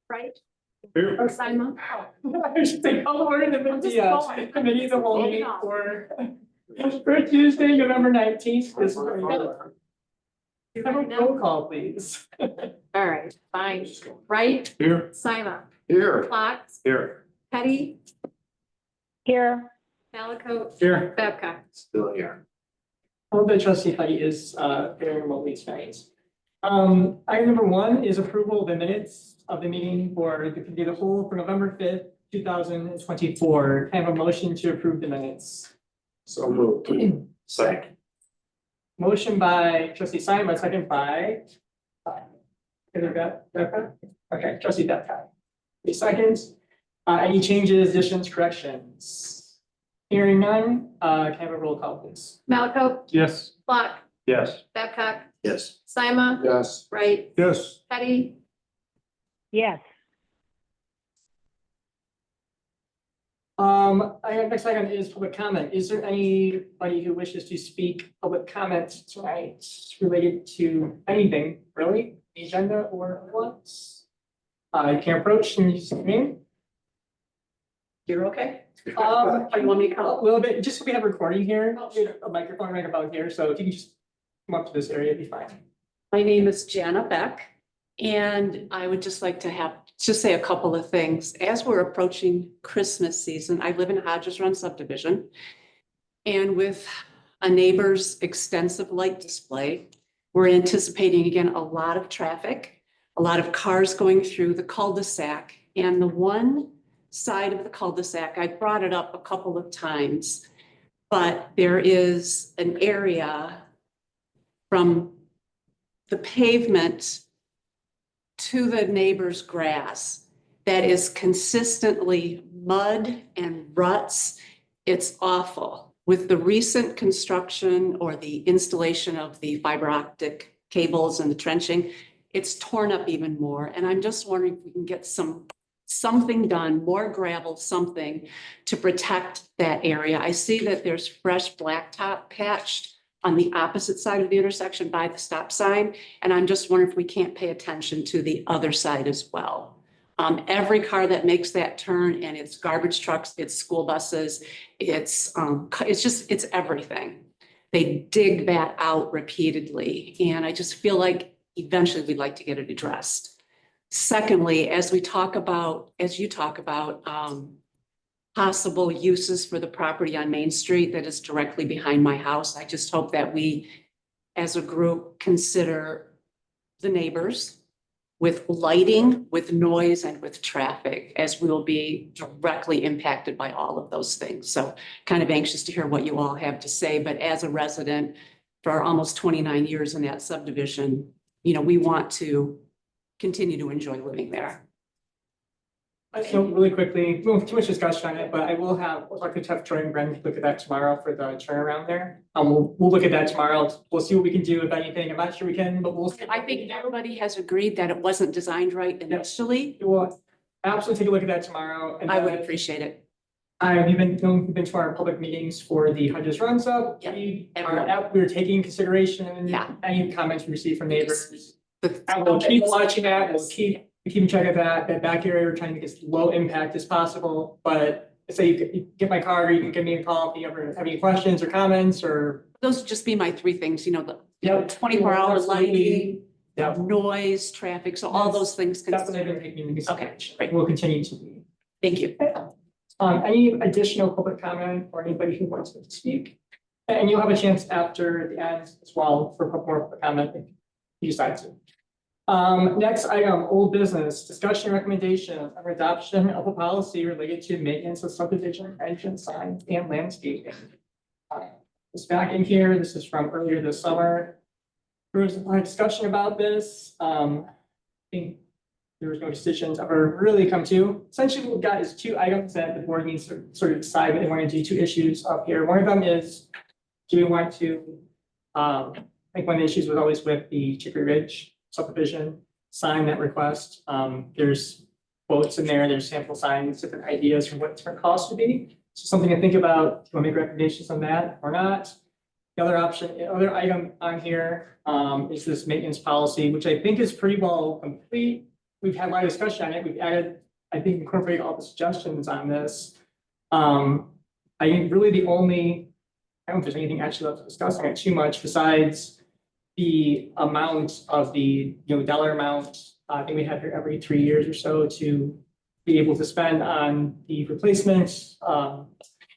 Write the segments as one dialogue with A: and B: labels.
A: Right?
B: Here.
A: Or Simon?
B: I should say, I'll order the committee of the whole meeting for Tuesday, November 19th. This have a roll call, please.
A: All right, fine. Right?
B: Here.
A: Simon?
B: Here.
A: Fox?
B: Here.
A: Petty?
C: Here.
A: Malaco?
B: Here.
A: Babcock?
B: Still here. I hope that trustee Petty is very remotely tonight. Item number 1 is approval of the minutes of the meeting for the committee of the whole for November 5th, 2024. Can I have a motion to approve the minutes?
D: So moved. Second.
B: Motion by trustee Simon, second by. Okay, trustee Babcock. 3 seconds. Any changes, additions, corrections? Hearing none, can I have a roll call, please?
A: Malaco?
B: Yes.
A: Flock?
D: Yes.
A: Babcock?
D: Yes.
A: Simon?
D: Yes.
A: Right?
B: Yes.
A: Petty?
C: Yes.
B: Next item is public comment. Is there anybody who wishes to speak public comment tonight related to anything, really? The agenda or otherwise? You can approach and use your name.
A: You're okay? You want me to come?
B: A little bit, just so we have a recording here, a microphone right about here, so if you can just come up to this area, it'd be fine.
E: My name is Jana Beck, and I would just like to say a couple of things. As we're approaching Christmas season, I live in a Hodges Run subdivision. And with a neighbor's extensive light display, we're anticipating again a lot of traffic, a lot of cars going through the cul-de-sac. And the one side of the cul-de-sac, I brought it up a couple of times, but there is an area from the pavement to the neighbor's grass that is consistently mud and ruts. It's awful. With the recent construction or the installation of the fiber optic cables and the trenching, it's torn up even more. And I'm just wondering if we can get something done, more gravel, something to protect that area. I see that there's fresh blacktop patched on the opposite side of the intersection by the stop sign. And I'm just wondering if we can't pay attention to the other side as well. Every car that makes that turn, and it's garbage trucks, it's school buses, it's everything. They dig that out repeatedly. And I just feel like eventually we'd like to get it addressed. Secondly, as you talk about possible uses for the property on Main Street that is directly behind my house, I just hope that we, as a group, consider the neighbors with lighting, with noise, and with traffic, as we will be directly impacted by all of those things. So kind of anxious to hear what you all have to say, but as a resident for almost 29 years in that subdivision, we want to continue to enjoy living there.
B: So really quickly, we won't have too much discussion on it, but I will have Architect Troy and Brendan look at that tomorrow for the turnaround there. We'll look at that tomorrow. We'll see what we can do, if anything. I'm not sure we can, but we'll.
E: I think everybody has agreed that it wasn't designed right initially.
B: We'll absolutely take a look at that tomorrow. And
E: I would appreciate it.
B: We've been to our public meetings for the Hodges Run Sub.
E: Yep.
B: We're taking into consideration any comments we receive from neighbors. And we'll keep watching that. We'll keep track of that back area. We're trying to get as low impact as possible. But say you get my card, or you can give me a call if you ever have any questions or comments, or
E: those would just be my 3 things, the
B: Yep.
E: 24-hour lighting,
B: Yep.
E: noise, traffic. So all those things.
B: Definitely been taken into consideration.
E: Okay, great.
B: We'll continue to be.
E: Thank you.
B: Any additional public comment or anybody who wants to speak? And you'll have a chance after the end as well for more public comment if you decide to. Next item, old business, discussion and recommendation of adoption of a policy related to maintenance of subdivision entrance signs and landscaping. It's back in here. This is from earlier this summer. There was a discussion about this. I think there was no decisions ever really come to. Essentially, what we've got is 2 items that the board needs to sort of decide what they want to do. 2 issues up here. One of them is, do we want to, I think one of the issues was always with the Chicory Ridge subdivision sign that request. There's quotes in there, there's sample signs, different ideas for what different costs would be. So something to think about. Do you want to make recommendations on that or not? The other item on here, is this maintenance policy, which I think is pretty well complete. We've had a lot of discussion on it. We've added, I think, incorporated all the suggestions on this. I think really the only, I don't know if there's anything actually left to discuss on it too much besides the amount of the, dollar amount. I think we have here every 3 years or so to be able to spend on the replacement,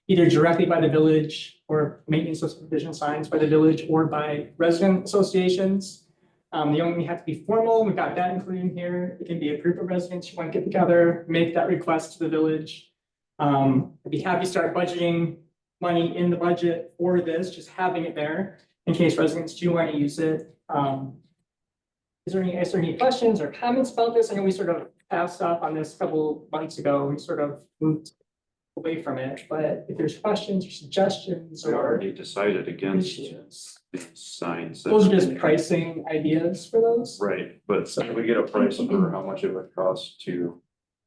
B: either directly by the village or maintenance of supervision signs by the village or by resident associations. They only have to be formal. We've got that included in here. It can be a group of residents who want to get together, make that request to the village. I'd be happy to start budgeting money in the budget for this, just having it there in case residents do want to use it. Is there any questions or comments about this? I know we sort of passed off on this a couple months ago. We sort of moved away from it, but if there's questions or suggestions
D: We
B: or
D: already decided against
B: issues,
D: these signs.
B: those are just pricing ideas for those.
D: Right, but so we get a price for how much it would cost to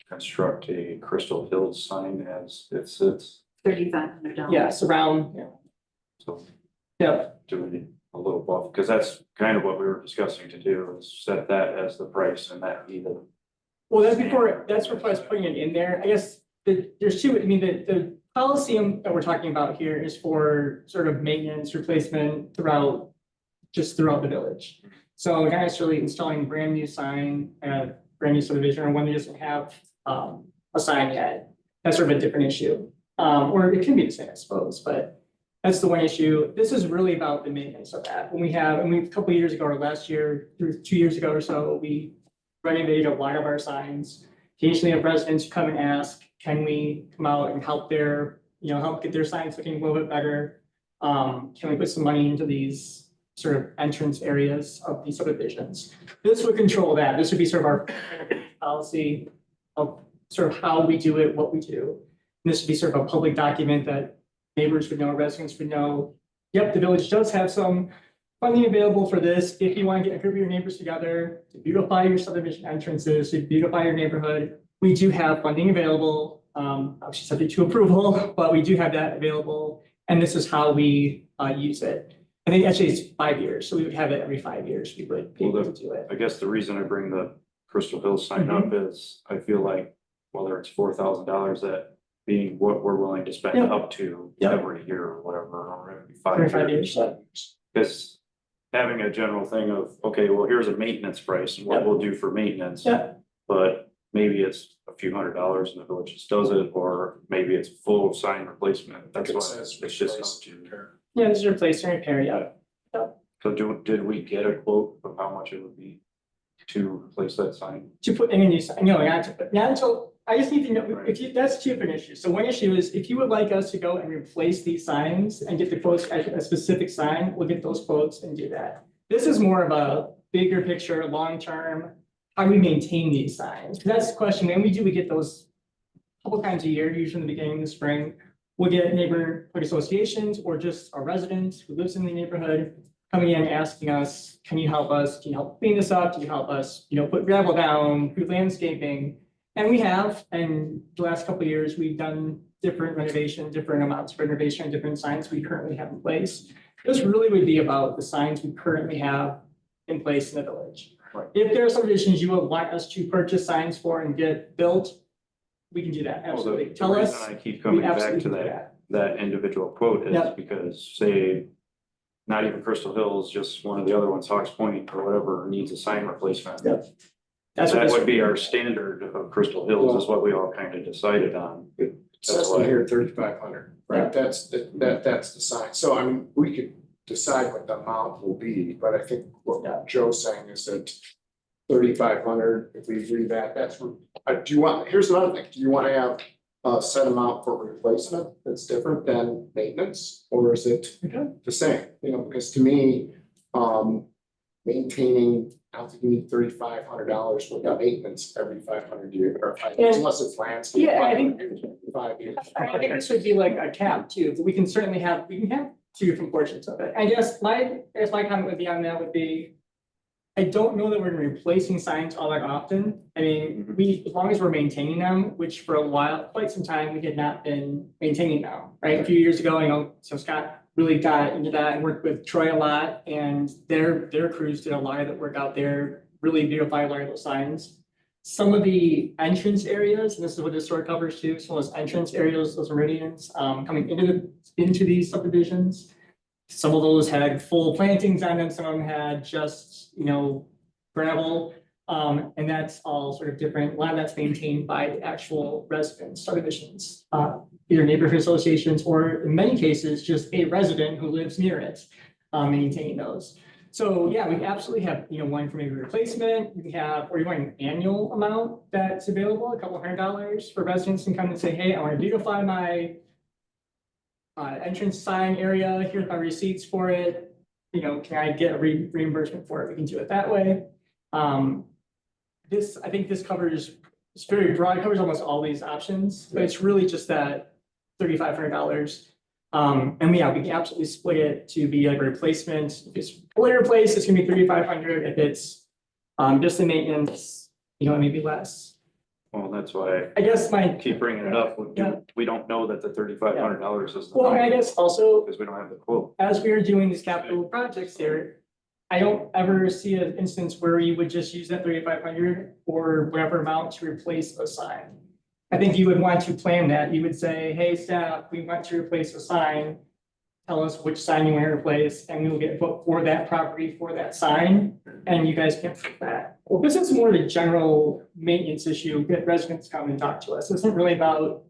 D: construct a Crystal Hills sign as it sits.
A: $3,500.
B: Yes, around,
D: So
B: yeah,
D: doing a little buff, because that's kind of what we were discussing to do, is set that as the price and that be the.
B: well, that's before I was putting it in there. I guess there's two, I mean, the policy that we're talking about here is for sort of maintenance, replacement throughout the village. So not necessarily installing a brand new sign, brand new subdivision, or one that doesn't have a sign yet. That's sort of a different issue. Or it can be the same, I suppose, but that's the one issue. This is really about the maintenance of that. A couple of years ago or last year, 2 years ago or so, we renovated a lot of our signs. Occasionally have residents who come and ask, can we come out and help get their signs looking a little bit better? Can we put some money into these sort of entrance areas of these subdivisions? This would control that. This would be sort of our policy of sort of how we do it, what we do. And this would be sort of a public document that neighbors would know, residents would know. Yep, the village does have some funding available for this. If you want to get a group of your neighbors together to beautify your subdivision entrances, to beautify your neighborhood, we do have funding available, obviously subject to approval, but we do have that available. And this is how we use it. I think actually it's 5 years, so we would have it every 5 years. We would be able to do it.
D: I guess the reason I bring the Crystal Hills sign up is I feel like whether it's $4,000, that being what we're willing to spend
B: Yeah.
D: up to
B: Yeah.
D: every year or whatever, or every
B: Every
D: 5
B: 5
D: years.
B: years.
D: Because having a general thing of, okay, well, here's a maintenance price and what
B: Yeah.
D: we'll do for maintenance.
B: Yeah.
D: But maybe it's a few $100s and the village just does it, or maybe it's full sign replacement. That's why it's just up to.
B: Yeah, this is replace and repair, yeah.
D: So did we get a quote of how much it would be to replace that sign?
B: To put in a new sign, no, not until, I just need to know,
D: Right.
B: if you, that's two different issues. So one issue is if you would like us to go and replace these signs and get the quotes, a specific sign, we'll get those quotes and do that. This is more of a bigger picture, long-term, how do we maintain these signs? Because that's the question, when we get those a couple times a year, usually in the beginning of the spring. We'll get neighborhood associations or just a resident who lives in the neighborhood coming in asking us, can you help us? Can you help clean this up? Can you help us, put gravel down, do landscaping? And we have, and the last couple of years, we've done different amounts of renovation, different signs we currently have in place. This really would be about the signs we currently have in place in the village.
D: Right.
B: If there are some additions you would like us to purchase signs for and get built, we can do that, absolutely. Tell
D: The
B: us.
D: reason I keep
B: We
D: coming back
B: absolutely
D: to
B: can do
D: that individual quote is
B: Yep.
D: because say, not even Crystal Hills, just one of the other ones, Hawks Point or whatever, needs a sign replacement.
B: Yep. That's what
D: That
B: this
D: would be our standard of Crystal Hills is what we all kind of decided on.
F: It says in here 3,500, right? That's the sign. So I mean, we could decide what the amount will be, but I think
B: Yeah.
F: what Joe's saying is that 3,500, if we agree that's, here's another thing. Do you want to have a set amount for replacement that's different than maintenance? Or is it the same? Because to me, maintaining, I don't think you need $3,500 for the maintenance every 500 years, or unless it's landscape.
B: Yeah, I think-
F: 5 years.
B: I think this would be like a cap too, but we can have two different portions of it. I guess my comment would be on that would be, I don't know that we're replacing signs all that often. I mean, as long as we're maintaining them, which for a while, quite some time, we had not been maintaining them, right? A few years ago, so Scott really got into that and worked with Troy a lot, and their crews did a lot of the work out there, really beautify a lot of those signs. Some of the entrance areas, and this is what this story covers too, some of those entrance areas, those meridians, coming into these subdivisions. Some of those had full plantings on them, some of them had just, gravel. And that's all sort of different. A lot of that's maintained by the actual residents, subdivisions, either neighborhood associations, or in many cases, just a resident who lives near it, maintaining those. So yeah, we absolutely have, one for maybe replacement. We have, or you want an annual amount that's available, a couple $100 for residents can come and say, hey, I want to beautify my entrance sign area. Here's my receipts for it. Can I get a reimbursement for it? We can do it that way. I think this covers, it's very broad, it covers almost all these options, but it's really just that $3,500. And we can absolutely split it to be like a replacement. If it's fully replaced, it's gonna be $3,500. If it's just the maintenance, maybe less.
D: Well, that's why
B: I guess
D: I keep bringing it up. We don't know that the $3,500 is the
B: well, I guess also,
D: because we don't have the quote.
B: as we are doing these capital projects here, I don't ever see an instance where you would just use that $3,500 or whatever amount to replace a sign. I think you would want to plan that. You would say, hey, staff, we want to replace a sign. Tell us which sign you want to replace, and we will get booked for that property for that sign, and you guys can fit that. Well, this is more the general maintenance issue that residents come and talk to us. This isn't really about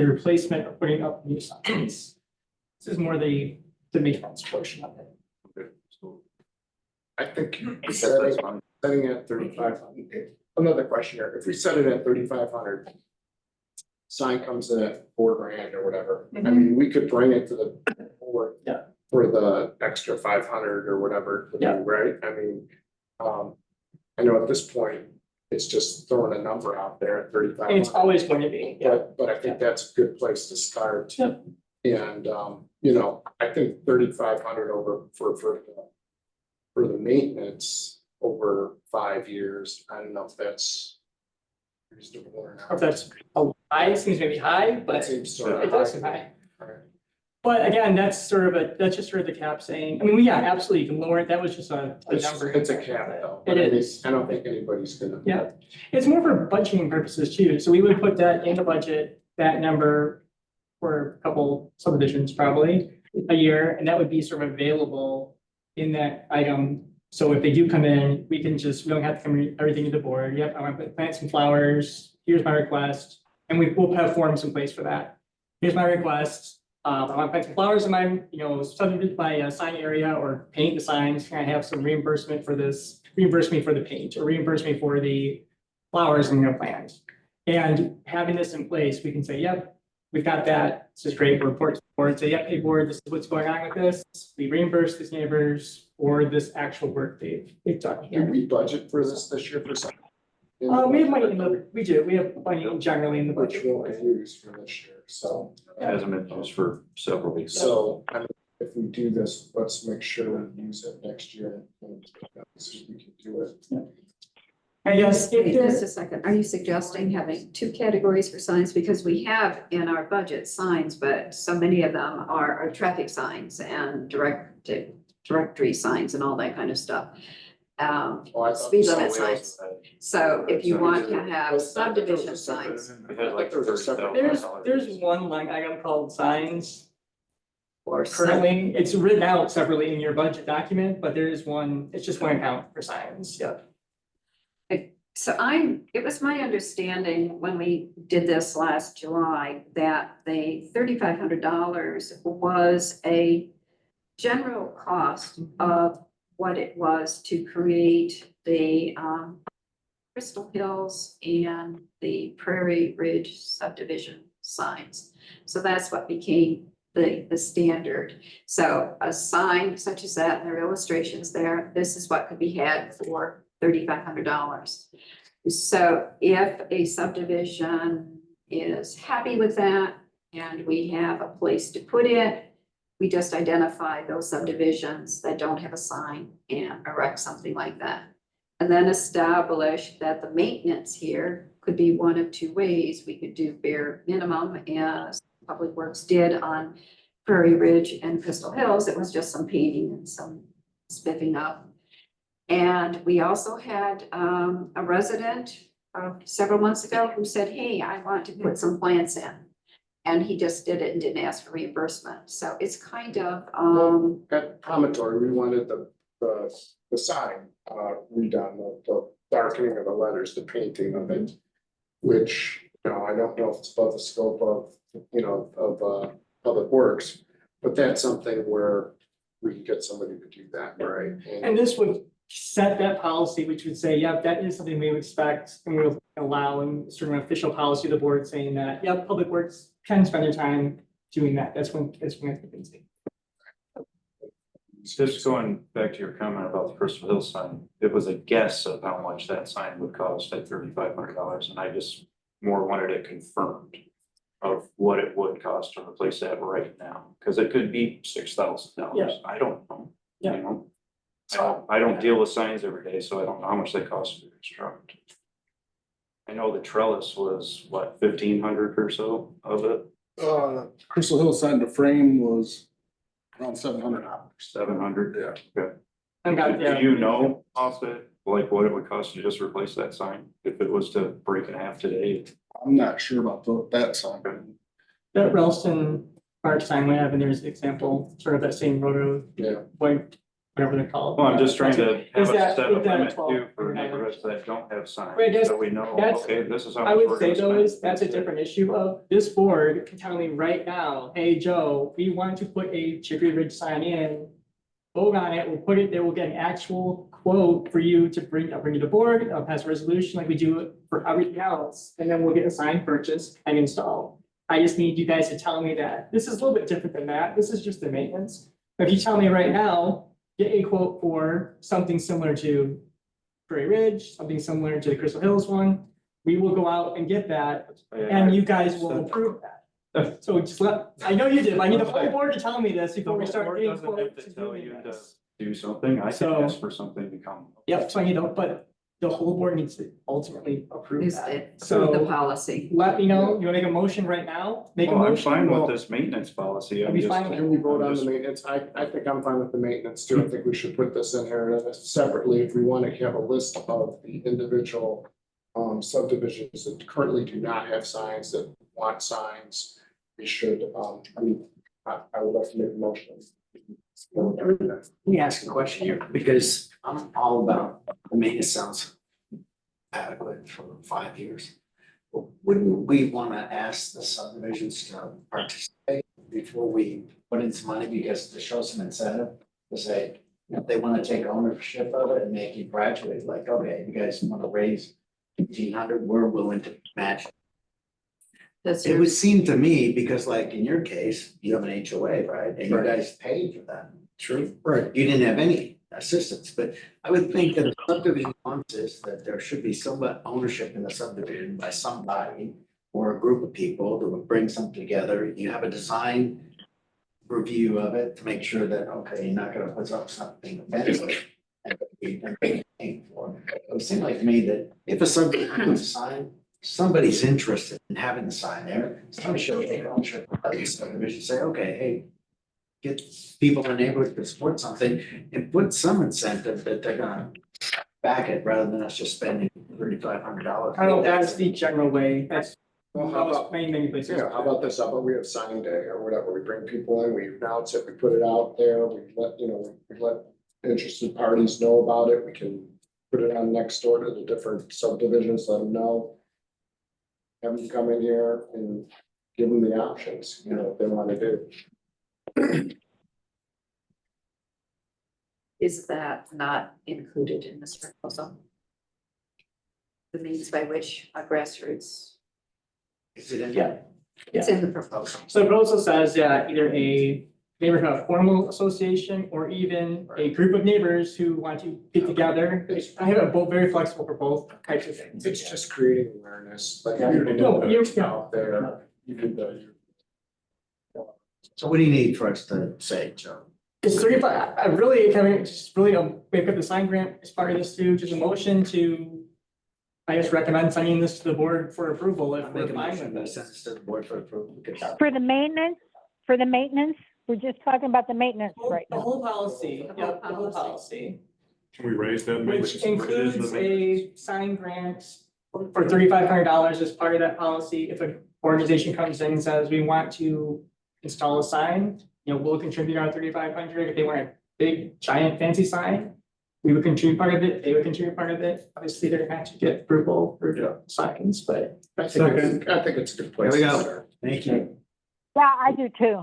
B: the replacement or putting up new signs. This is more the maintenance portion of it.
D: Okay, so
F: I think
D: that's fine.
F: setting at 3,500. Another question here, if we set it at 3,500. Sign comes in at $4,000 or whatever, I mean, we could bring it to the board.
B: Yeah.
F: For the extra 500 or whatever, to do,
B: Yeah.
F: right? I mean, I know at this point, it's just throwing a number out there at 3,500.
B: It's always going to be,
F: But I think that's a good place to start.
B: Yep.
F: And, I think 3,500 over for the maintenance over 5 years, I don't know if that's reasonable or
B: Or
F: not.
B: if that's high, seems maybe high, but
F: That seems sort of
B: it does seem high.
F: Right.
B: But again, that's just sort of the cap saying, I mean, absolutely, you can lower it. That was just a number.
F: It's a cap though.
B: It
F: but
B: is.
F: I don't think anybody's gonna.
B: Yeah, it's more for budgeting purposes too. So we would put that in the budget, that number for a couple subdivisions probably a year, and that would be sort of available in that item. So if they do come in, we don't have to come everything to the board. Yep, I want to plant some flowers. Here's my request. And we'll have forms in place for that. Here's my request. I want to plant some flowers in my, subdivision, my sign area, or paint the signs. Can I have some reimbursement for this? Reimburse me for the paint, or reimburse me for the flowers in your plant. And having this in place, we can say, yep, we've got that. This is great. We'll report to the board, say, yep, hey board, this is what's going on with this. We reimburse these neighbors for this actual work they've done
F: Did
B: here.
F: we budget for this year for something?
B: We have money we have money generally in the
F: Which
B: budget.
F: we'll use for this year, so.
D: It hasn't been used for several weeks.
F: So, I mean, if we do this, let's make sure we use it next year and so we can do it.
B: I guess if
A: Wait,
B: there's.
A: just a second, are you suggesting having 2 categories for signs? Because we have in our budget signs, but so many of them are traffic signs and directory signs and all that kind of stuff.
F: Oh, I thought
A: Speed limit
F: somebody
A: signs.
F: else
A: So if you want to have
F: was- I thought there was
A: subdivision
F: a separate-
A: signs
D: We had like
F: I thought there was a separate-
B: There's one line item called signs.
A: or
B: Currently, it's written out separately in your budget document, but there is one, it's just one account for signs, yep.
A: So it was my understanding when we did this last July that the $3,500 was a general cost of what it was to create the Crystal Hills and the Prairie Ridge subdivision signs. So that's what became the standard. So a sign such as that, and there are illustrations there, this is what could be had for $3,500. So if a subdivision is happy with that and we have a place to put it, we just identify those subdivisions that don't have a sign and erect something like that. And then establish that the maintenance here could be one of 2 ways. We could do bare minimum, as Public Works did on Prairie Ridge and Crystal Hills. It was just some painting and some spiffing up. And we also had a resident several months ago who said, hey, I want to put some plants in. And he just did it and didn't ask for reimbursement. So it's kind of,
F: At Promontory, we wanted the sign redone, the darkening of the letters, the painting of it. Which, you know, I don't know if it's above the scope of, you know, of Public Works. But that's something where we can get somebody to do that, right?
B: And this would set that policy, which would say, yep, that is something we would expect and we'll allow in sort of an official policy of the board saying that, yep, Public Works can spend their time doing that. That's when it's convincing.
D: Just going back to your comment about the Crystal Hill sign, it was a guess of how much that sign would cost at $3,500, and I just more wanted it confirmed of what it would cost to replace that right now, because it could be $6,000.
B: Yeah.
D: I don't know.
B: Yeah.
D: You know? I don't deal with signs every day, so I don't know how much they cost to construct. I know the trellis was what, 1,500 or so of it,
G: Crystal Hill sign, the frame was around $700.
D: 700.
G: Yeah.
D: Okay.
B: I got,
D: Do you know off the, like, what it would cost to just replace that sign if it was to break in half today?
G: I'm not sure about that sign.
B: that Ralston Park sign we have, and there's an example, sort of that same roto,
F: Yeah.
B: white, whatever they're called.
D: Well, I'm just trying to have
B: Is
D: a
B: that-
D: set
B: is
D: of
B: that a
D: limit
B: 12
D: too for
B: or nine?
D: neighborhoods that don't have signs,
B: Well, I guess
D: so we know,
B: that's-
D: okay, this is how
B: I
D: much
B: would
D: we're
B: say
D: gonna
B: though
D: spend.
B: is, that's a different issue of, this board can tell me right now, hey, Joe, we want to put a Chicory Ridge sign in. Vote on it, we'll put it there, we'll get an actual quote for you to bring to the board, pass a resolution like we do for everything else, and then we'll get a sign purchased and installed. I just need you guys to tell me that, this is a little bit different than that, this is just the maintenance. If you tell me right now, get a quote for something similar to Prairie Ridge, something similar to the Crystal Hills one, we will go out and get that, and you guys will approve that. So just I know you did, but I need the whole board to tell me this
D: The
B: before we
D: whole
B: start
D: board
B: getting
D: doesn't have
B: quotes
D: to
B: and
D: tell
B: doing
D: you to
B: this.
D: do something, I can
B: So-
D: ask for something to come.
B: Yep, so I need, but the whole board needs to ultimately approve
A: is
B: that.
A: it, the
B: So
A: policy.
B: let me know, you wanna make a motion right now? Make a
D: Well, I'm
B: motion.
D: fine
B: we'll-
D: with this maintenance policy,
B: I'd
D: I'm
B: be
D: just.
B: fine with
F: Can we vote on the
D: just-
F: maintenance? I think I'm fine with the maintenance too. I think we should put this in here separately if we want to have a list of the individual subdivisions that currently do not have signs that want signs. We should, I would like to make a motion.
H: Let me ask a question here, because I'm all about, the maintenance sounds adequate for 5 years. But wouldn't we wanna ask the subdivisions to participate before we put in some money, because to show some incentive, to say, if they wanna take ownership of it and make you graduate, like, okay, you guys wanna raise 1,500, we're willing to match.
A: Does
H: It
A: your,
H: would seem to me, because like in your case, you have an HOA, right? And you
F: Right.
H: guys paid for that. True.
F: Right.
H: You didn't have any assistance, but I would think that a subdivision wants is that there should be some ownership in the subdivision by somebody or a group of people that would bring something together. You have a design review of it to make sure that, okay, you're not gonna put up something offensive and be paying for. It would seem like to me that if a subdivision wants a sign, somebody's interested in having the sign there. Somebody should take ownership of the subdivision, say, okay, hey, get people in the neighborhood to support something and put some incentive that they're gonna back it rather than us just spending $3,500.
B: I don't know, that's the general way, that's,
F: Well, how about,
B: many places.
F: how about this? How about we have sign day or whatever? We bring people in, we announce it, we put it out there, we let interested parties know about it. We can put it on next door to the different subdivisions, let them know. Have them come in here and give them the options, what they want to do.
A: is that not included in this proposal? The means by which a grassroots,
H: Is it in?
B: Yeah.
A: it's in the proposal.
B: So the proposal says, either a neighborhood formal association or even a group of neighbors who want to get together. I have a both very flexible for both types of things.
F: It's just creating awareness, like
B: Yeah.
F: you
B: No,
F: know,
B: you're-
F: out there. You did the.
H: So what do you need for us to say, Joe?
B: It's 35, I really, just really, we put the sign grant as part of this too, just a motion to, I guess, recommend sending this to the board for approval if
H: I'll
B: we're
H: make a
B: fine
H: motion
B: with
H: to send
B: this.
H: this to the board for approval.
C: For the maintenance, We're just talking about the maintenance right
B: The
C: now.
B: whole policy,
A: The whole
B: yep, the whole
A: policy.
B: policy,
G: Can we raise that?
B: which
G: maintenance? What is the
B: includes
G: maintenance?
B: a sign grant for $3,500 as part of that policy. If an organization comes in and says, we want to install a sign, we'll contribute our $3,500. If they want a big, giant, fancy sign, we would contribute part of it, they would contribute part of it. Obviously, they're going to get approval for signs, but
F: I think it's a good place.
H: There we
F: to
H: go.
F: start.
H: Thank you.
C: Yeah, I do too.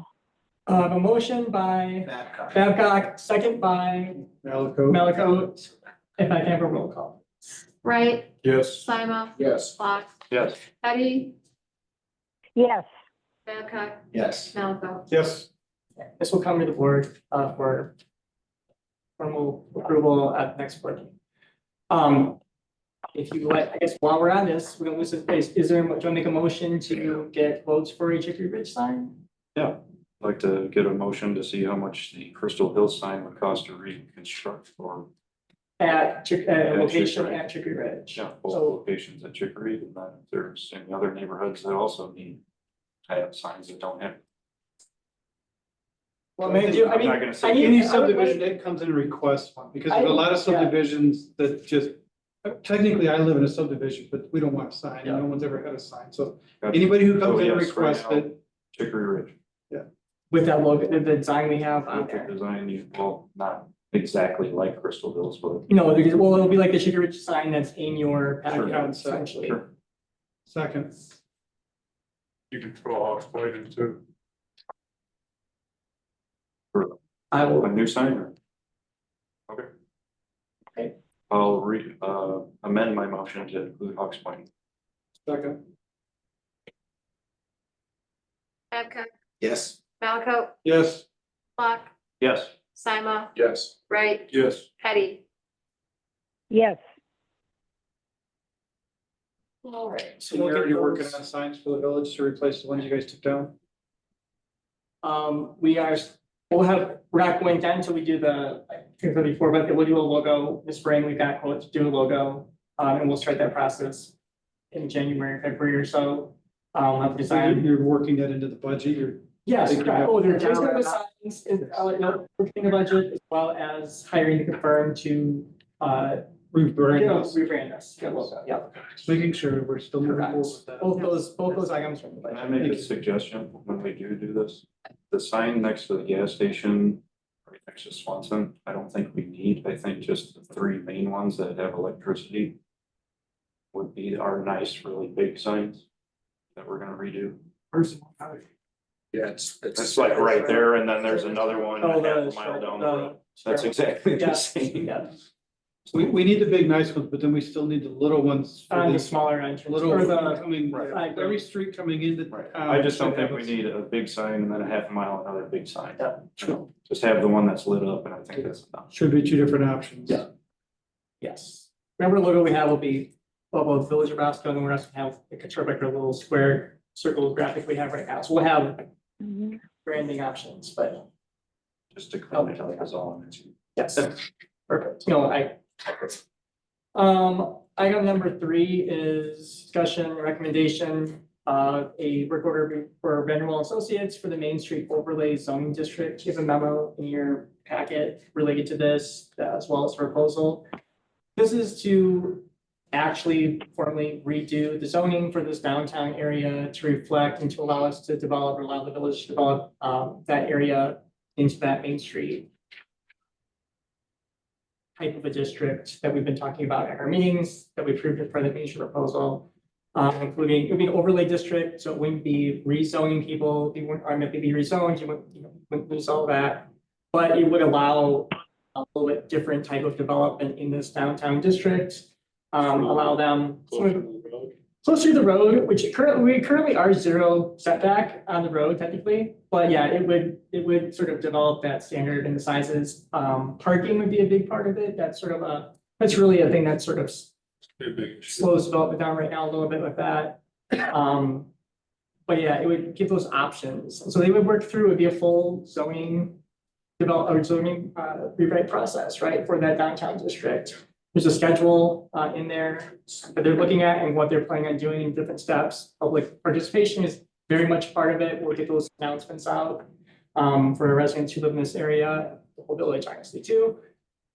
B: a motion by
H: Babcock.
B: Babcock, second by Malaco. If I can have a roll call.
A: Right,
G: Yes.
A: Sima,
F: Yes.
A: Block,
D: Yes,
A: Eddie,
C: Yes,
A: Babcock,
H: Yes.
A: Malcolm.
G: Yes.
B: This will come to the board for formal approval at the next board meeting. If you like, I guess while we're on this, we don't lose this place. Do you want to make a motion to get quotes for a Chicory Ridge sign?
D: yeah. I'd like to get a motion to see how much the Crystal Hill sign would cost to reconstruct or,
B: At a location
D: Chicory.
B: at Chicory Ridge.
D: yeah, both
B: So-
D: locations at Chicory. And then if there's any other neighborhoods that also need to have signs that don't have.
B: Well, maybe, I
D: I'm
B: mean,
D: not gonna say
B: I mean,
I: Any
B: I would
I: subdivision
B: like-
I: that comes in and requests one, because
B: I-
I: there's a lot of
B: yeah.
I: subdivisions that just, technically, I live in a subdivision, but we don't want a sign,
B: Yeah.
I: no one's ever had a sign, so
D: Gotcha.
I: anybody who
D: So
I: comes in and
D: yes, right
I: requests
D: now,
I: it,
D: Chicory Ridge.
B: with that logo, the design we have on
D: With the
B: there.
D: design, well, not exactly like Crystal Hills, but
B: No, because, well, it'll be like the Chicory Ridge sign that's in your
D: Sure.
B: packet essentially.
D: sure.
I: second,
G: You can throw Hawks Point in too.
B: I
D: A
B: will,
D: new sign or? Okay.
B: Okay.
D: I'll amend my motion to include Hawks Point.
I: second,
A: Babcock,
H: Yes.
A: Malcolm,
I: yes.
A: Block,
D: Yes,
A: Sima,
F: Yes.
A: Right,
G: Yes.
A: Eddie.
C: yes.
A: All right.
I: So you're already working on signs for the village to replace the ones you guys took down?
B: we're not going down until we do the, I think before, but we'll do a logo this spring. We've got quotes to do a logo. And we'll start that process in January, February or so. Of
I: So
B: design.
I: you're working that into the budget, you're,
B: Yes,
I: Thinking
B: correct.
I: of-
B: Oh, there's gonna be signs, working the budget as well as hiring the firm to, rebrand us, get a logo, yeah.
I: just making sure we're still moving forward with that.
B: Both those items are in the
D: can I
B: budget.
D: make a suggestion when we do this? The sign next to the gas station, right next to Swanson, I don't think we need, I think just the three main ones that have electricity would be our nice, really big signs that we're gonna redo.
F: Yeah, it's.
D: It's like right there, and then there's another one
B: Oh,
D: half a
B: the
D: mile down the
B: the-
D: road. That's exactly the
B: Yeah,
D: same.
B: yeah,
I: We need the big nice ones, but then we still need the little ones. for
B: on the
I: the
B: smaller entrance,
I: Little
B: or the,
I: coming,
B: Right.
I: every street coming into.
D: Right,
I: town
D: I just don't
I: should
D: think
I: have
D: we
I: a-
D: need a big sign and then a half a mile, another big sign.
B: Yeah.
D: Just have the one that's lit up, and I think that's enough.
I: Should be two different options.
B: Yeah. yes. Remember, logo we have will be, both Village of Roscoe, and we're also have the sort of like a little square circle graphic we have right now, so we'll have
C: Mhm.
B: branding options, but
D: Just to clean it up is all I'm mentioning.
B: yes, perfect. No, item number 3 is discussion and recommendation of a work order for Vanderwall Associates for the Main Street Overlay Zoning District. You have a memo in your packet related to this, as well as proposal. This is to actually formally redo the zoning for this downtown area to reflect and to allow us to develop, or allow the village to develop that area into that Main Street type of a district that we've been talking about at our meetings, that we approved for the Main Street proposal. Including, it would be an overlay district, so it wouldn't be rezoning people, it wouldn't, or maybe be rezoned, wouldn't lose all that. But it would allow a little bit different type of development in this downtown district. Allow them closer to the road, which we currently are 0 setback on the road technically. But yeah, it would sort of develop that standard and the sizes. Parking would be a big part of it. That's really a thing that sort of slows development down right now a little bit with that. But yeah, it would give those options. So they would work through, it'd be a full zoning rewrite process, right, for that downtown district. There's a schedule in there that they're looking at and what they're planning on doing in different steps. Public participation is very much part of it. We'll get those announcements out. for residents who live in this area, the whole village honestly too.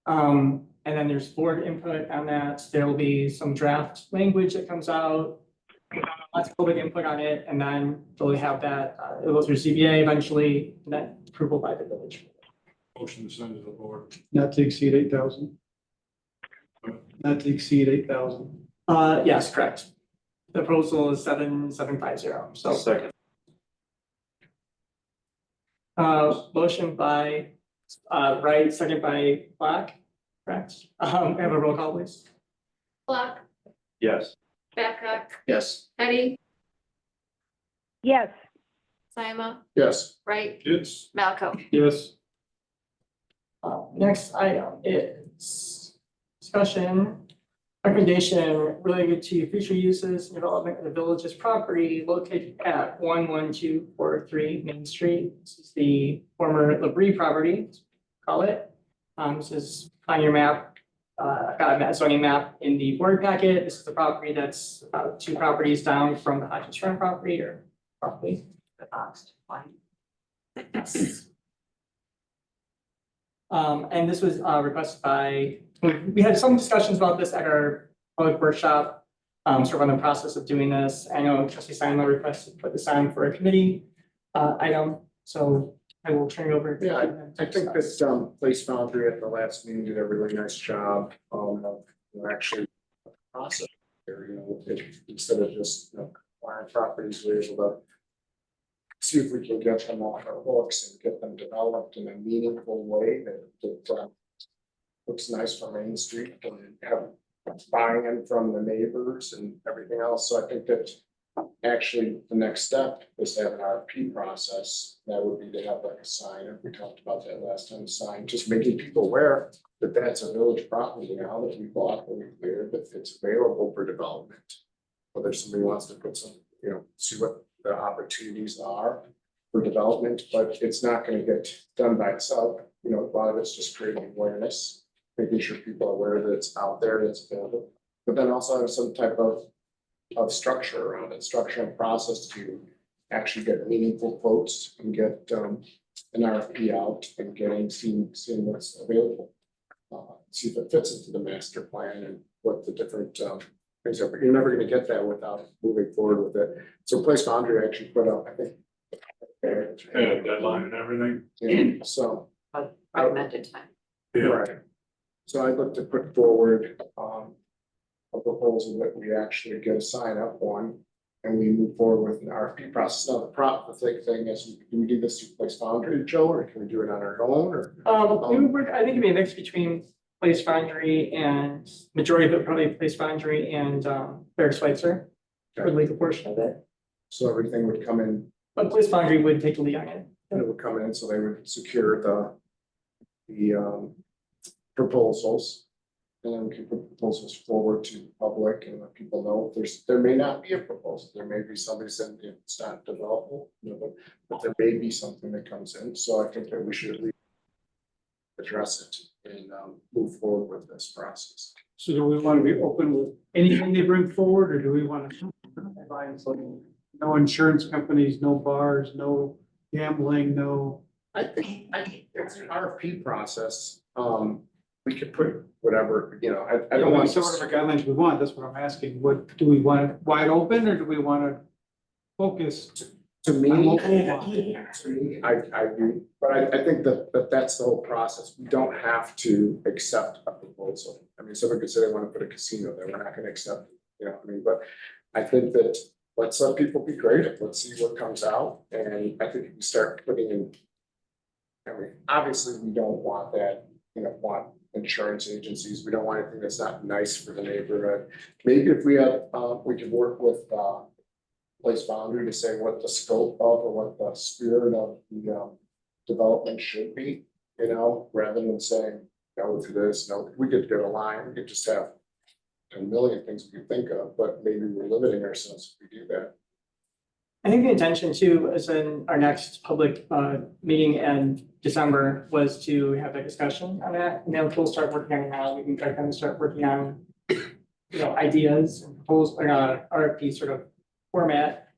B: And then there's board input on that. There will be some draft language that comes out. Lots of public input on it, and then they'll have that, it'll go through CBA eventually, and then approval by the village.
G: Motion to send to the board.
I: Not to exceed 8,000. Not to exceed 8,000.
B: Yes, correct. The proposal is 7750, so.
D: Second.
B: Motion by, Wright, second by Black, correct? Have a roll call, please.
J: Block,
D: Yes.
J: Babcock,
F: Yes.
J: Eddie,
C: yes,
J: Sima,
F: Yes.
J: Wright,
G: Yes.
J: Malcolm.
I: Yes.
B: Next item is discussion, recommendation related to future uses and development of the village's property located at 11243 Main Street. This is the former Labrie property, call it. This is on your map. Got a zoning map in the board packet. This is the property that's about 2 properties down from the Hodges Run property, or roughly.
A: The boxed line.
B: And this was requested by, we had some discussions about this at our public workshop, sort of on the process of doing this. I know Trustee Simon requested to put this on for a committee item, so I will turn it over.
F: Yeah, I think that Place Foundry at the last meeting did a really nice job of actually process there, instead of just, acquiring properties, we're able to see if we can get them off our books and get them developed in a meaningful way that looks nice for Main Street and have buy-in from the neighbors and everything else. So I think that actually the next step is to have an RFP process. That would be to have like a sign, and we talked about that last time, a sign, just making people aware that that's a village property now that we bought, that we cleared, that it's available for development. Whether somebody wants to put some, see what the opportunities are for development, but it's not going to get done by itself. A lot of it's just creating awareness, making sure people are aware that it's out there, that it's available, but then also have some type of structure around it, structure and process to actually get meaningful quotes and get an RFP out and seeing what's available. See if it fits into the master plan and what the different things are, but you're never going to get that without moving forward with it. So Place Foundry actually put up, I think.
G: Had a deadline and everything.
F: Yeah, so.
A: Recommended time.
F: Right. So I'd like to put forward a proposal that we actually get a sign up on and we move forward with an RFP process. Now, the thing is, do we do this through Place Foundry, Joe, or can we do it on our own, or?
B: We would work, I think it'd be a mix between Place Foundry and majority of it probably Place Foundry and Eric Schweitzer for the legal portion of it.
F: So everything would come in,
B: But Place Foundry would take the lead on it.
F: and it would come in, so they would secure the proposals. And then we can put proposals forward to the public and let people know there may not be a proposal. There may be somebody saying it's not developable, but there may be something that comes in. So I think that we should at least address it and move forward with this process.
I: So do we want to be open with anything they bring forward, or do we want to? No insurance companies, no bars, no gambling, no.
F: I think it's an RFP process. We could put whatever, I don't want
I: So whatever guidelines we want, that's what I'm asking. What, do we want it wide open, or do we want to focus?
F: to me,
I: I'm okay.
F: I do, but I think that that's the whole process. We don't have to accept a proposal. I mean, someone could say they want to put a casino there, we're not gonna accept it, but I think that let's let people be creative, let's see what comes out, and I think if we start putting in. Obviously, we don't want that, want insurance agencies, we don't want anything that's not nice for the neighborhood. Maybe if we had, we could work with Place Boundary to say what the scope of or what the spirit of the development should be, rather than saying, no to this, no, we could get a line, we could just have a million things we could think of, but maybe we're limiting ourselves if we do that.
B: I think the intention too, is in our next public meeting in December, was to have a discussion on that, and then we'll start working on it now. We can kind of start working on, ideas and proposals, RFP sort of format.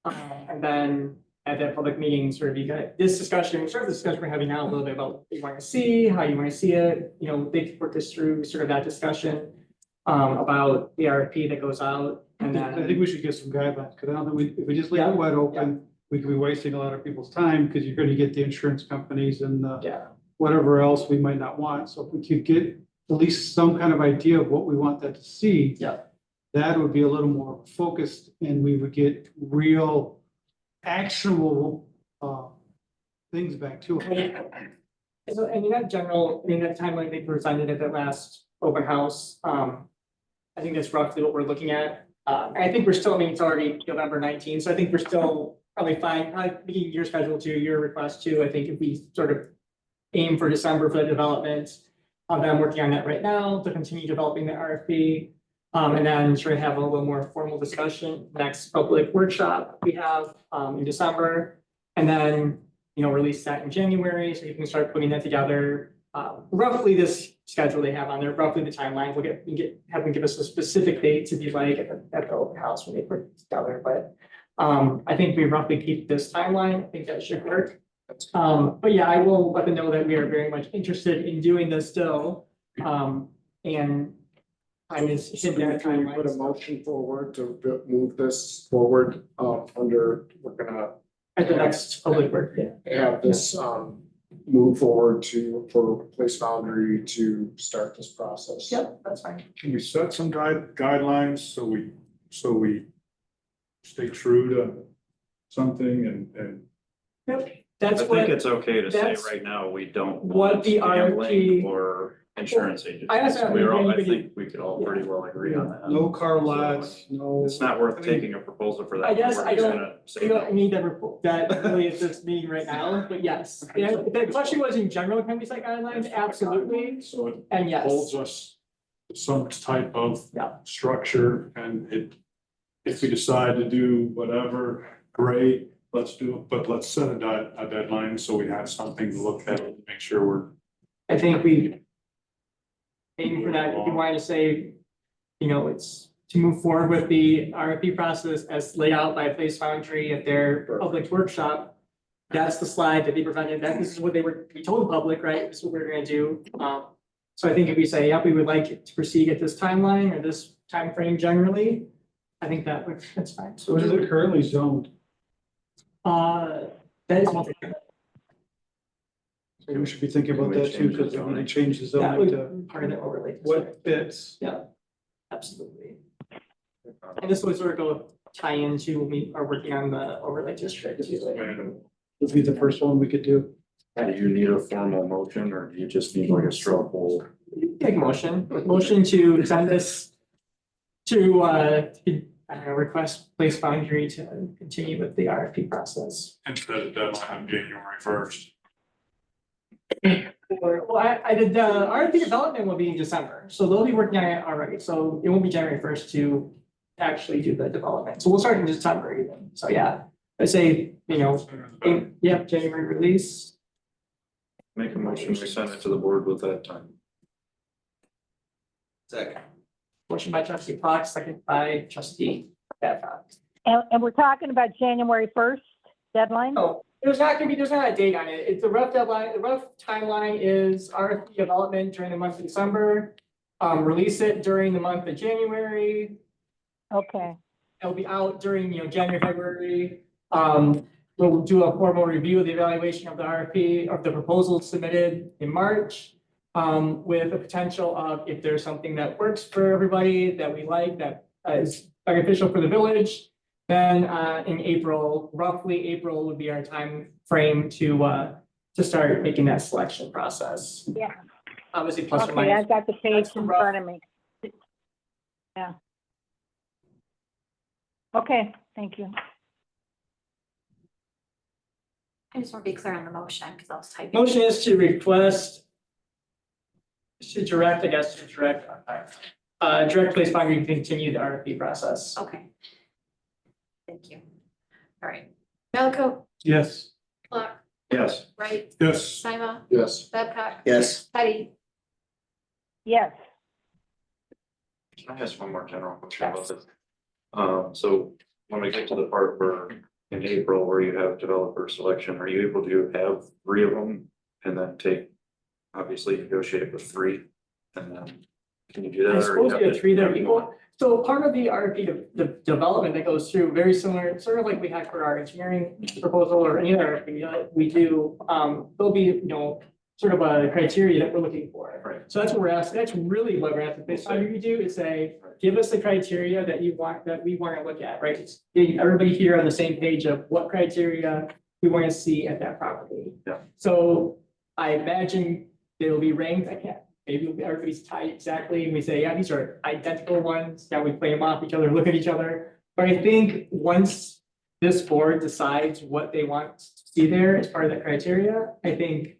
B: And then at that public meeting, sort of you got this discussion, sort of the discussion we're having now, a little bit about what you want to see, how you want to see it, you know, they could work this through sort of that discussion. About the RFP that goes out and
I: I think
B: then,
I: we should get some guidelines, because I don't think if we just leave
B: Yeah.
I: it wide open, we could be wasting a lot of people's time, because you're gonna get the insurance companies and
B: yeah,
I: whatever else we might not want. So if we could get at least some kind of idea of what we want that to see.
B: Yeah.
I: That would be a little more focused, and we would get real, actual, things back to it.
B: so, and in that general, I mean, that timeline they presented at the last open house, I think that's roughly what we're looking at. And I think we're still, I mean, it's already November 19th, so I think we're still probably fine, probably meeting your schedule too, your request too. I think if we sort of aim for December for the development, I'm working on that right now to continue developing the RFP. And then sort of have a little more formal discussion, next public workshop we have, in December. And then, you know, release that in January, so you can start putting that together. Roughly this schedule they have on there, roughly the timeline, we have them give us a specific date to be like at the open house when they put it together, but. I think we roughly keep this timeline, I think that should work. But yeah, I will let them know that we are very much interested in doing this still. And I just
F: So
B: hit that
F: can we put a
B: timeline.
F: motion forward to move this forward, under, we're gonna
B: At the next public work, yeah.
F: have this, move forward for Place Foundry to start this process.
B: Yep, that's fine.
K: Can we set some guidelines so we stay true to something and
B: Yep,
D: I
B: that's
D: think
B: what,
D: it's okay to say
B: that's
D: right now, we don't
B: what
D: want
B: the
D: gambling
B: RFP
D: or insurance agents.
B: I also don't think
D: I
B: anybody-
D: think we could all pretty well agree on that.
I: No car lots, no.
D: It's not worth taking a proposal for that.
B: I guess
D: We're
B: I
D: just
B: don't-
D: gonna say
B: I
D: no.
B: don't need that report, that really is this meeting right now, but yes. Yeah, if the question was in general, can we set guidelines? Absolutely,
K: so it
B: and yes.
K: holds us to some type of
B: Yeah.
K: structure, and if we decide to do whatever, great, let's do it, but let's set a deadline so we have something to look at, and make sure we're.
B: I think we aim for that, if you wanted to say, you know, it's to move forward with the RFP process as laid out by Place Foundry at their public workshop. That's the slide that they presented, that this is what we told the public, right, this is what we're gonna do. So I think if we say, yep, we would like it to proceed at this timeline or this time frame generally, I think that's fine.
I: So what is it currently zoned?
B: That is multi.
I: Maybe we should be thinking about that too, because we're gonna change the
B: That
I: zoning
B: would
I: to
B: be part of the overlay. district.
I: what fits.
B: Absolutely. And this would sort of go tie into when we are working on the overlay district. too.
I: Would be the first one we could do.
D: Do you need a formal motion or do you just need like a straw poll?
B: Take a motion to send this to, I don't know, request Place Foundry to continue with the RFP process.
K: Instead of deadline on January 1st.
B: Well, I did, the RFP development will be in December, so they'll be working on it already, so it won't be January 1st to actually do the development, so we'll start in December even, so yeah. I say, you know, yeah, January release.
D: Make a motion, we send it to the board with that time.
H: Second.
B: Motion by trustee Fox, second by trustee Babcock.
C: And we're talking about January 1st deadline?
B: Oh, there's not a date on it. It's a rough deadline. The rough timeline is RFP development during the month of December. Release it during the month of January.
C: Okay,
B: It'll be out during, you know, January, February. We'll do a formal review of the evaluation of the RFP, of the proposal submitted in March. With the potential of if there's something that works for everybody that we like, that is beneficial for the village. Then in April, roughly April would be our time frame to start making that selection process.
C: yeah,
B: Obviously, plus or
C: okay,
B: minus.
C: I've got the page
B: That's the
C: in
B: rough-
C: front of me. Yeah. Okay, thank you.
J: I just want to be clear on the motion because I was typing.
B: Motion is to request. To direct, I guess, direct Place Foundry to continue the RFP process.
J: Okay. Thank you. All right. Malco,
I: Yes.
J: Clark,
D: Yes.
J: Wright,
K: Yes.
J: Sima,
F: Yes.
J: Babcock,
H: Yes.
J: Teddy.
C: Yes,
D: Can I ask one more general question about this? So when we get to the part where in April where you have developer selection, are you able to have 3 of them and then take, obviously negotiate with 3? And then, can you do that?
B: I
D: or you
B: suppose
D: have
B: we have
D: to
B: 3 that are
D: have
B: equal.
D: one?
B: So part of the RFP, the development that goes through, very similar, sort of like we had for our engineering proposal or any other RFP that we do, there'll be, you know, sort of a criteria that we're looking for.
D: Right.
B: So that's what we're asking, that's really what we're asking, this time you do is say, give us the criteria that you want, that we want to look at, right? It's getting everybody here on the same page of what criteria we want to see at that property.
D: Yeah.
B: So I imagine they'll be ranked, I can't, maybe everybody's tied exactly, and we say, yeah, these are identical ones, now we play them off each other, look at each other. But I think once this board decides what they want to see there as part of that criteria, I think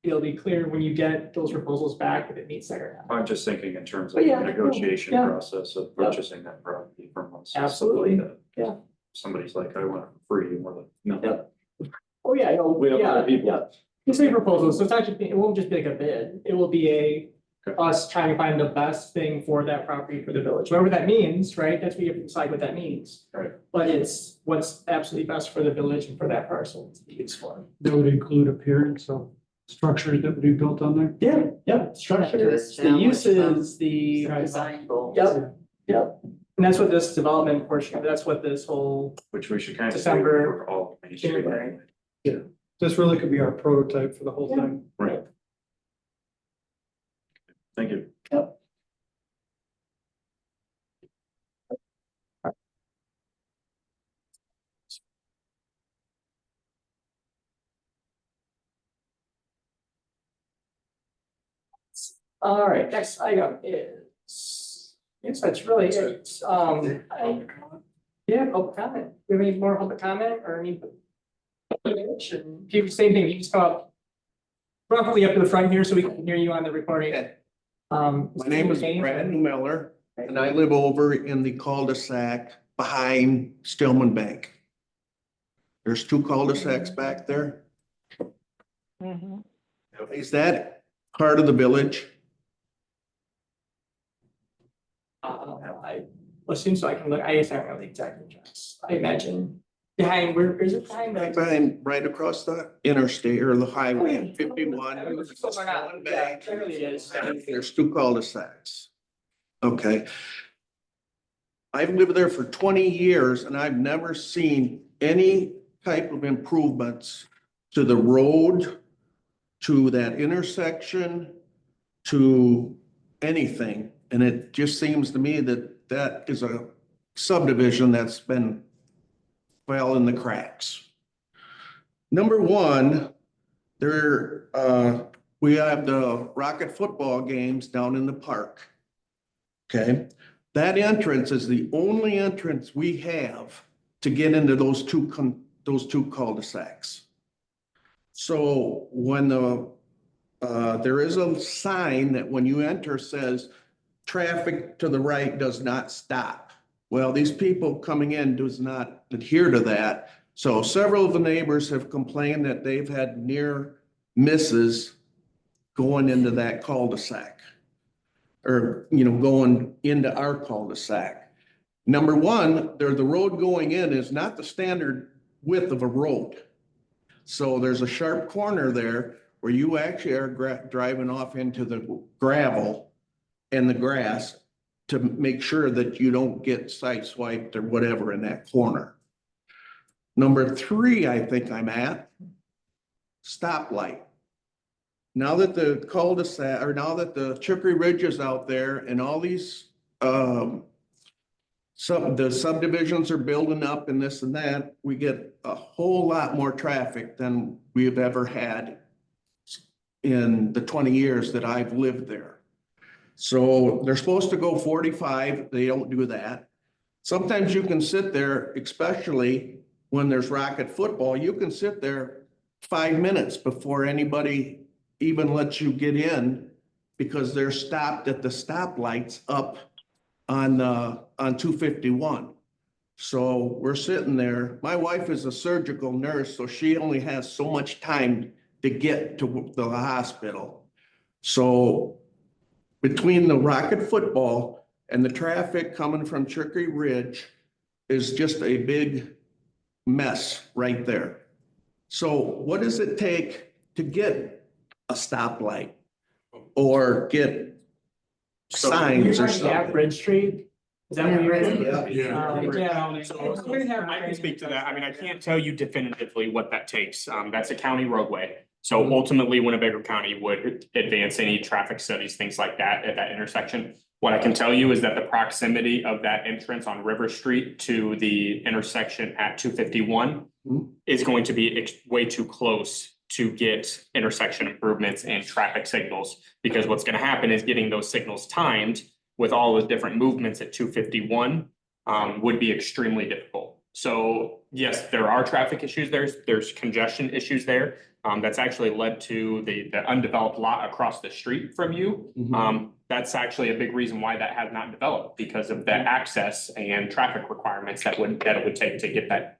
B: it'll be clear when you get those proposals back if it meets that or not.
D: I'm just thinking in terms of
B: But
D: the
B: yeah,
D: negotiation
B: yeah.
D: process of purchasing that property from us. and stuff
B: Absolutely,
D: like that.
B: yeah.
D: Somebody's like, I want it for free, and we're like, no.
B: Yep. Oh, yeah, no,
D: We have
B: yeah,
D: other people.
B: yeah. It's a proposal, so it's actually, it won't just be like a bid, it will be
D: Okay.
B: us trying to find the best thing for that property for the village, whatever that means, right? That's what you have to decide what that means.
D: Right.
B: But it's what's absolutely best for the village and for that parcel to be used for.
I: That would include appearance of structures that would be built on there.
B: Yeah, yep, structure, the uses, the.
A: Design goals.
B: Yep, yep. And that's what this development portion, that's what this whole
D: Which we should kind of do
B: December,
D: for all Main Street.
B: January.
I: This really could be our prototype for the whole
B: Yeah.
I: thing.
D: Right. Thank you.
B: All right, next item is, yes, that's really it. Yeah, public comment. Do you have any more public comment or any? People, same thing, you just come up roughly up to the front here so we can hear you on the recording.
L: My name is Brad Miller, and I live over in the cul-de-sac behind Stillman Bank. There's 2 cul-de-sacs back there.
C: Mhm.
L: Is that part of the village?
B: I assume so, I can look, I guess I don't know the exact address, I imagine. Behind, where is it behind?
L: Right behind, right across the interstate or the highway, 51.
B: Yeah,
L: Stillman Bank.
B: there really is.
L: There's 2 cul-de-sacs. Okay. I've lived there for 20 years and I've never seen any type of improvements to the road, to that intersection, to anything. And it just seems to me that that is a subdivision that's been fell in the cracks. Number one, we have the Rocket football games down in the park. Okay, that entrance is the only entrance we have to get into those two cul-de-sacs. So when there is a sign that when you enter says traffic to the right does not stop. Well, these people coming in does not adhere to that. So several of the neighbors have complained that they've had near misses going into that cul-de-sac. Or, going into our cul-de-sac. Number one, the road going in is not the standard width of a road. So there's a sharp corner there where you actually are driving off into the gravel and the grass to make sure that you don't get sideswiped or whatever in that corner. Number 3, I think I'm at, stoplight. Now that the cul-de-sac, or now that the Chicory Ridge is out there and all these, the subdivisions are building up and this and that, we get a whole lot more traffic than we've ever had in the 20 years that I've lived there. So they're supposed to go 45, they don't do that. Sometimes you can sit there, especially when there's Rocket football, you can sit there 5 minutes before anybody even lets you get in because they're stopped at the stoplights up on 251. So we're sitting there. My wife is a surgical nurse, so she only has so much time to get to the hospital. So between the Rocket football and the traffic coming from Chicory Ridge is just a big mess right there. So what does it take to get a stoplight or get signs or
B: You're
L: something?
B: at Bridge Street? Is that what you're?
K: Yeah.
B: Yeah.
M: So I can speak to that. I mean, I can't tell you definitively what that takes. That's a county roadway. So ultimately, Winnebago County would advance any traffic studies, things like that at that intersection. What I can tell you is that the proximity of that entrance on River Street to the intersection at 251 is going to be way too close to get intersection improvements and traffic signals. Because what's going to happen is getting those signals timed with all the different movements at 251 would be extremely difficult. So yes, there are traffic issues. There's congestion issues there. That's actually led to the undeveloped lot across the street from you. That's actually a big reason why that has not developed, because of the access and traffic requirements that it would take to get that.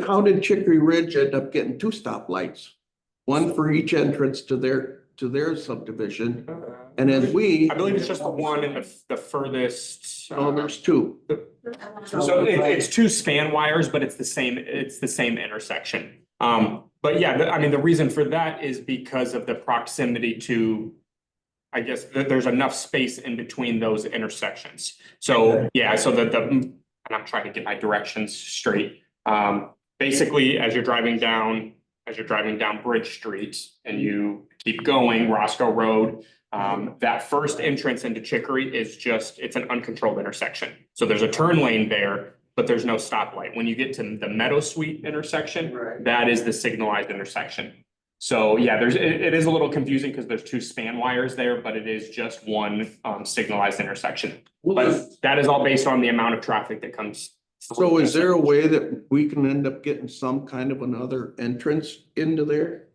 L: How did Chicory Ridge end up getting two stoplights? One for each entrance to their subdivision, and then
M: I believe it's just the one in the furthest.
L: Oh, there's two.
M: So it's two span wires, but it's the same intersection. But yeah, I mean, the reason for that is because of the proximity to, I guess, there's enough space in between those intersections. So yeah, so and I'm trying to get my directions straight. Basically, as you're driving down Bridge Street and you keep going, Roscoe Road, that first entrance into Chicory is it's an uncontrolled intersection. So there's a turn lane there, but there's no stoplight. When you get to the Meadow Suite intersection, that is the signalized intersection. So yeah, it is a little confusing because there's two span wires there, but it is just one signalized intersection. But that is all based on the amount of traffic that comes.
L: So is there a way that we can end up getting some kind of another entrance into there?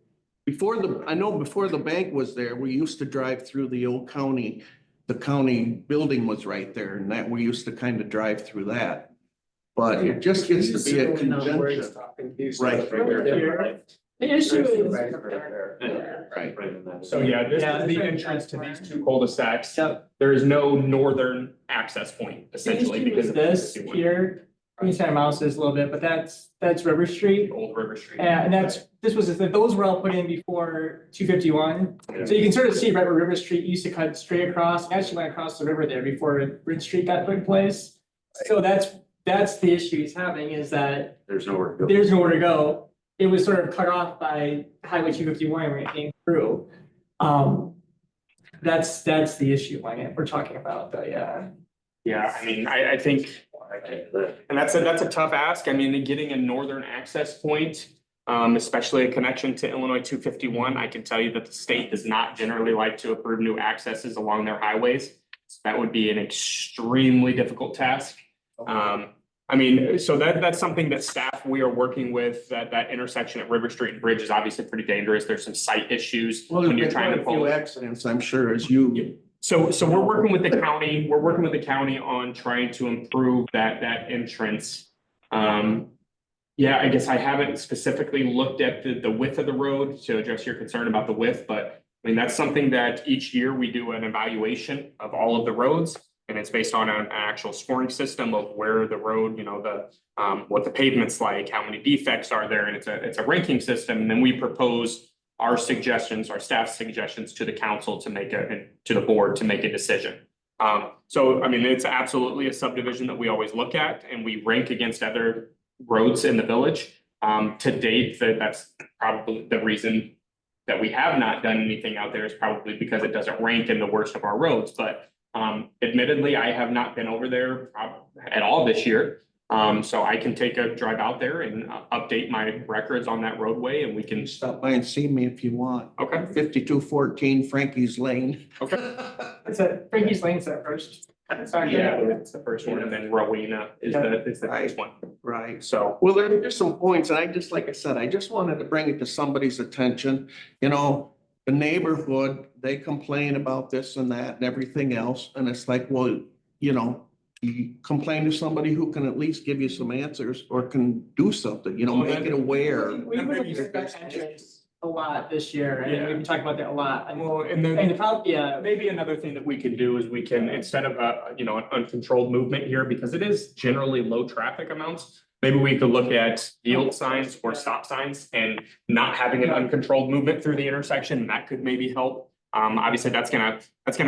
L: I know before the bank was there, we used to drive through the old county. The county building was right there, and that we used to kind of drive through that. But it just gets to be a conjunction. Right.
B: The issue is.
L: Right.
M: So yeah, this is the entrance to these two cul-de-sacs. There is no northern access point essentially because of
B: this here. Inside mouse is a little bit, but that's River Street.
M: Old River Street.
B: And those were all put in before 251. So you can sort of see right where River Street used to cut straight across, and actually went across the river there before Bridge Street got put in place. So that's the issue he's having, is that
D: There's nowhere to go.
B: there's nowhere to go. It was sort of cut off by Highway 251 when it came through. That's the issue we're talking about, but yeah.
M: Yeah, I mean, I think, and that's a tough ask. I mean, getting a northern access point, especially a connection to Illinois 251, I can tell you that the state does not generally like to approve new accesses along their highways. That would be an extremely difficult task. I mean, so that's something that staff, we are working with. That intersection at River Street and Bridge is obviously pretty dangerous. There's some site issues when you're trying to pull.
L: Accidents, I'm sure, as you.
M: So we're working with the county. We're working with the county on trying to improve that entrance. Yeah, I guess I haven't specifically looked at the width of the road to address your concern about the width, but I mean, that's something that each year we do an evaluation of all of the roads. And it's based on an actual scoring system of where the road, what the pavement's like, how many defects are there, and it's a ranking system. And then we propose our suggestions, our staff suggestions to the council to the board to make a decision. So I mean, it's absolutely a subdivision that we always look at, and we rank against other roads in the village. To date, that's probably the reason that we have not done anything out there is probably because it doesn't rank in the worst of our roads, but. Admittedly, I have not been over there at all this year. So I can take a drive out there and update my records on that roadway, and we can
L: Stop by and see me if you want.
M: Okay.
L: 5214 Frankie's Lane.
M: Okay.
B: Frankie's Lane's that first.
M: Yeah, it's the first one, and then Rowena is the next one.
L: Right.
M: So.
L: Well, there are just some points, and like I said, I just wanted to bring it to somebody's attention. The neighborhood, they complain about this and that and everything else. And it's like, well, you complain to somebody who can at least give you some answers or can do something, make it aware.
B: We would expect entrance a lot this year. I mean, we've been talking about that a lot.
M: Well, and then maybe another thing that we could do is we can, instead of an uncontrolled movement here, because it is generally low traffic amounts, maybe we could look at yield signs or stop signs and not having an uncontrolled movement through the intersection. That could maybe help. Obviously, that's gonna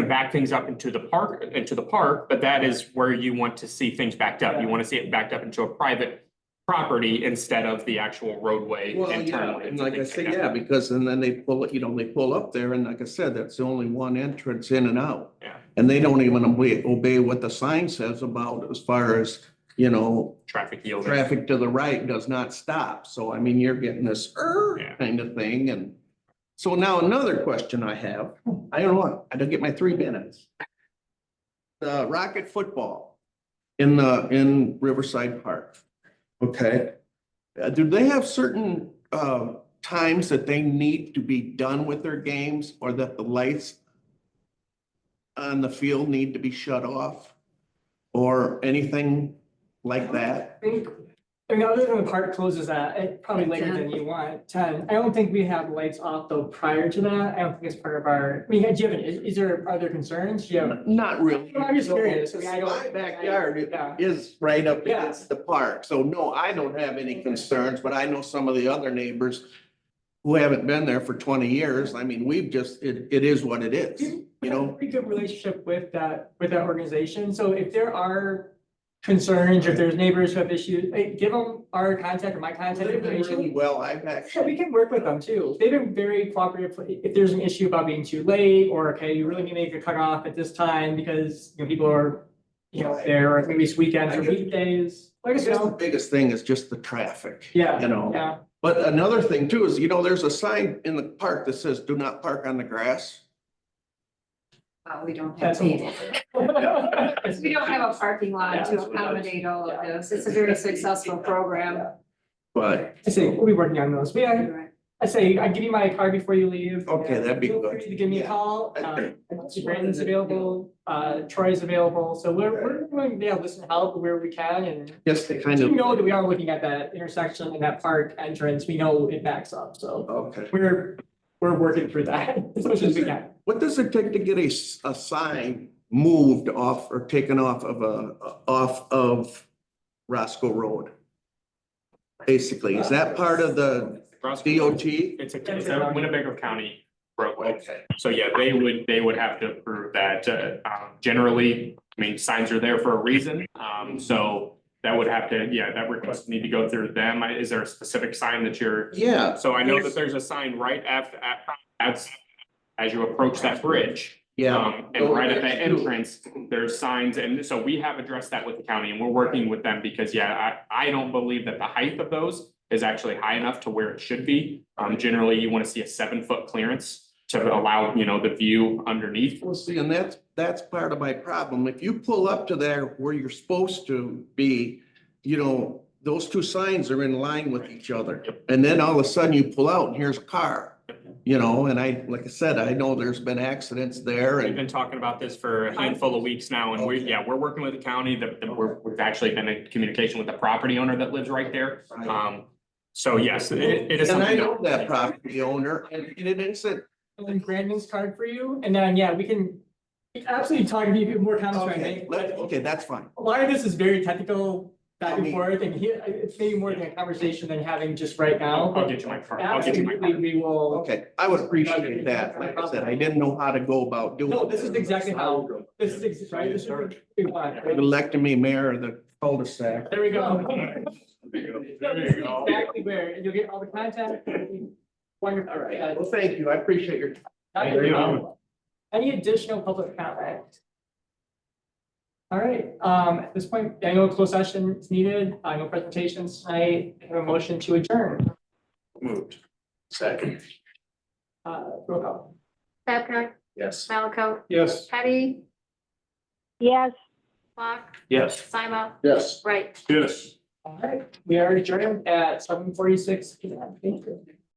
M: back things up into the park, but that is where you want to see things backed up. You want to see it backed up into a private property instead of the actual roadway
L: Well,
M: and turn
L: yeah,
M: lanes.
L: and like I
M: things
L: say,
M: that.
L: yeah, because and then they pull it, they pull up there and like I said, that's the only one entrance in and out.
M: Yeah.
L: And they don't even obey what the sign says about as far as,
M: Traffic yield.
L: traffic to the right does not stop. So I mean, you're getting this
M: Yeah.
L: kind of thing. And so now another question I have, I don't know, I don't get my 3 minutes. The Rocket football in Riverside Park. Okay. Do they have certain times that they need to be done with their games or that the lights on the field need to be shut off or anything like that?
B: I mean, other than the park closes at probably later than you want, 10. I don't think we have lights off though prior to that. I don't think it's part of our, I mean, do you have, are there concerns? Do you have?
L: Not really.
B: I'm just curious. I mean, I don't.
L: My backyard
B: Yeah.
L: is right up
B: Yeah.
L: against the park. So no, I don't have any concerns, but I know some of the other neighbors who haven't been there for 20 years. I mean, it is what it is,
B: We have a pretty good relationship with that organization. So if there are concerns, or if there's neighbors who have issues, hey, give them our contact or my contact
L: They've been really
B: information.
L: well, I've
B: Yeah,
L: actually.
B: we can work with them too. They've been very cooperative. If there's an issue about being too late, or okay, you really need to make a cutoff at this time because people are, there, or maybe it's weekends or weekdays.
L: I guess the biggest thing is just the traffic.
B: Yeah.
L: Yeah.
B: Yeah.
L: But another thing too is, there's a sign in the park that says, do not park on the grass.
A: We don't have
B: That's
A: pavement.
B: a.
A: We don't have a parking lot to accommodate all of this. It's a very successful program.
L: But,
B: I say, we'll be working on those. But yeah,
A: Right.
B: I say, I give you my card before you leave.
L: Okay, that'd be
B: Feel
L: good.
B: free to give me a
L: Yeah.
B: call. Brandon's available, Troy's available. So we're going to listen help where we can, and
L: just to kind
B: you
L: of,
B: know that we are looking at that intersection and that park entrance. We know it backs up, so
L: okay.
B: we're working through that as much as we can.
L: What does it take to get a sign moved off or taken off of Roscoe Road? Basically, is that part of the DOT?
M: It's a Winnebago County roadway.
L: Okay.
M: So yeah, they would have to approve that. Generally, I mean, signs are there for a reason. So that would have to, that request would need to go through them. Is there a specific sign that you're?
L: Yeah.
M: So I know that there's a sign right as you approach that bridge.
L: Yeah.
M: And right at that entrance, there's signs, and so we have addressed that with the county, and we're working with them because, I don't believe that the height of those is actually high enough to where it should be. Generally, you want to see a 7-foot clearance to allow, the view underneath.
L: Well, see, and that's part of my problem. If you pull up to there where you're supposed to be, those 2 signs are in line with each other. And then all of a sudden you pull out and here's a car. And like I said, I know there's been accidents there
M: We've
L: and
M: been talking about this for a handful of weeks now, and we're working with the county, we've actually been in communication with the property owner that lives right there. So yes, it is
L: and I
M: something.
L: know that property owner and it isn't.
B: And Brandon's card for you, and then we can absolutely talk to you more comments I make.
L: Okay, that's fine.
B: A lot of this is very technical, back and forth, and it's maybe more than a conversation than having just right now.
M: I'll get you my card. I'll get you my
B: Absolutely,
M: card.
B: we will.
L: Okay, I would appreciate that. Like I said, I didn't know how to go about doing.
B: No, this is exactly how, right, this is what we want.
L: Electing me mayor of the cul-de-sac.
B: There we go.
K: There you
B: This is
K: go.
B: exactly where, and you'll get all the contact. Wonderful, all right.
L: Well, thank you. I appreciate your time.
B: Any additional public comment? All right, at this point, I know a closed session is needed, no presentations tonight, I have a motion to adjourn.
K: Moved. Second.
B: Roll call.
J: Babcock,
K: Yes.
J: Malaco,
K: Yes.
J: Petty,
C: Yes.
J: Block,
K: Yes.
J: Sima,
F: Yes.
J: Right.
K: Yes.
B: All right, we are adjourned at 7:46 p.m. Thank you.